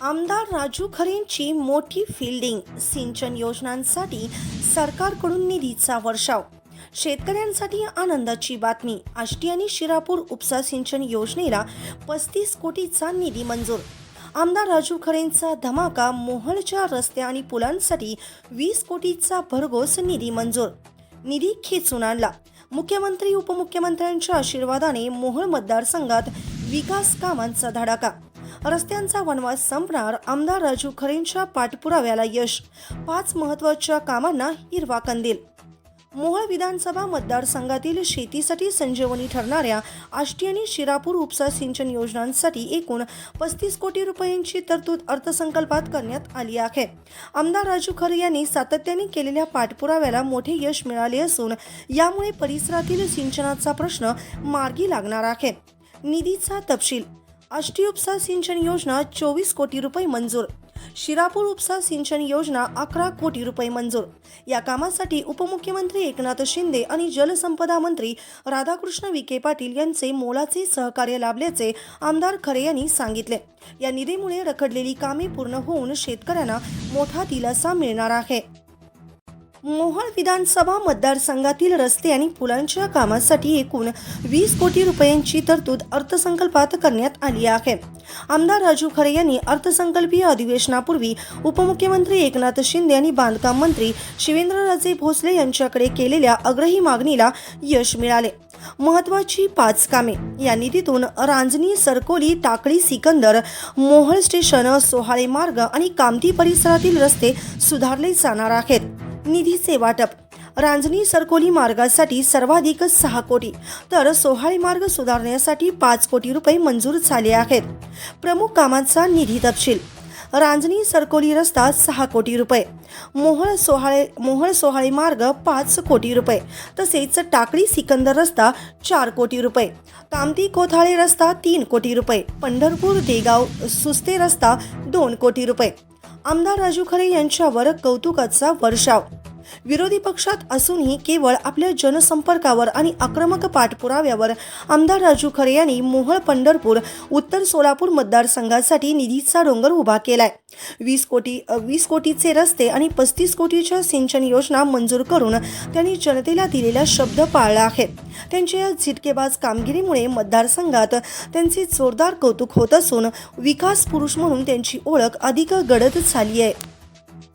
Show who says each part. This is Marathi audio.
Speaker 1: आमदार राजू खरेंची मोठी फिल्डिंग. सिंचन योजनांसाठी सरकारकडून निधीचा वर्षाव. शेतकऱ्यांसाठी आनंदाची बातमी. आष्टी आणि शिरापूर उपसा सिंचन योजनेला 35 कोटीचा निधी मंजूर. आमदार राजू खरेंचा धमाका. मोहोळच्या रस्ते आणि पुलांसाठी 20 कोटीचा भरघोस निधी मंजूर. निधी खेचून आणला. मुख्यमंत्री उपमुख्यमंत्र्यांच्या आशीर्वादाने मोहोळ मतदारसंघात विकास कामांचा धडाका. रस्त्यांचा वनवास संपणार. आमदार राजू खरेंच्या पाठपुराव्याला यश. 5 महत्त्वाच्या कामांना हिरवा कंदील. मोहोळ विधानसभा मतदारसंघातील शेतीसाठी संजीवनी ठरणाऱ्या आष्टी आणि शिरापूर उपसा सिंचन योजनांसाठी एकूण 35 कोटी रुपयांची तरतूद अर्थसंकल्पात करण्यात आली आहे. आमदार राजू खरे यांनी सातत्याने केलेल्या पाठपुराव्याला मोठे यश मिळाले असून यामुळे परिसरातील सिंचनाचा प्रश्न मार्गी लागणार आहे. निधीचा तपशील. आष्टी उपसा सिंचन योजना 24 कोटी रुपये मंजूर. शिरापूर उपसा सिंचन योजना 11 कोटी रुपये मंजूर. या कामासाठी उपमुख्यमंत्री एकनाथ शिंदे आणि जलसंपदा मंत्री राधाकृष्ण विखे पाटील यांचे मोलाचे सहकार्य लाभल्याचे आमदार खरे यांनी सांगितले. या निधीमुळे रखडलेली कामे पूर्ण होऊन शेतकऱ्यांना मोठा दिलासा मिळणार आहे. मोहोळ विधानसभा मतदारसंघातील रस्ते आणि पुलांच्या कामासाठी एकूण 20 कोटी रुपयांची तरतूद अर्थसंकल्पात करण्यात आली आहे. आमदार राजू खरे यांनी अर्थसंकल्पीय अधिवेशनापूर्वी उपमुख्यमंत्री एकनाथ शिंदे आणि बांधकाम मंत्री शिवेंद्रराजे भोसले यांच्याकडे केलेल्या आग्रही मागणीला यश मिळाले. महत्त्वाची 5 कामे. या निधीतून रांजणी, सरकोली, टाकळी, सिकंदर, मोहोळ स्टेशन, सोहाळे मार्ग आणि कामठी परिसरातील रस्ते सुधारले जाणार आहेत. निधीचे वाटप. रांजणी सरकोली मार्गासाठी सर्वाधिक 6 कोटी तर सोहाळे मार्ग सुधारण्यासाठी 5 कोटी रुपये मंजूर झाले आहेत. प्रमुख कामांचा निधी तपशील. रांजणी सरकोली रस्ता 6 कोटी रुपये, मोहोळ सोहाळे मार्ग 5 कोटी रुपये, तसेच टाकळी सिकंदर रस्ता 4 कोटी रुपये, कामठी कोथाळे रस्ता 3 कोटी रुपये, पंढरपूर देगाव सुस्ते रस्ता 2 कोटी रुपये. आमदार राजू खरे यांच्यावर कौतुकाचा वर्षाव. विरोधी पक्षात असूनही केवळ आपल्या जनसंपर्कावर आणि आक्रमक पाठपुराव्यावर आमदार राजू खरे यांनी मोहोळ, पंढरपूर, उत्तर सोलापूर मतदारसंघासाठी निधीचा डोंगर उभा केलाय. 20 कोटीचे रस्ते आणि 35 कोटीच्या सिंचन योजना मंजूर करून त्यांनी जनतेला दिलेला शब्द पाळला आहे. त्यांच्या या झिटकेबाज कामगिरीमुळे मतदारसंघात त्यांचे जोरदार कौतुक होत असून विकास पुरुष म्हणून त्यांची ओळख अधिक गडद झाली आहे.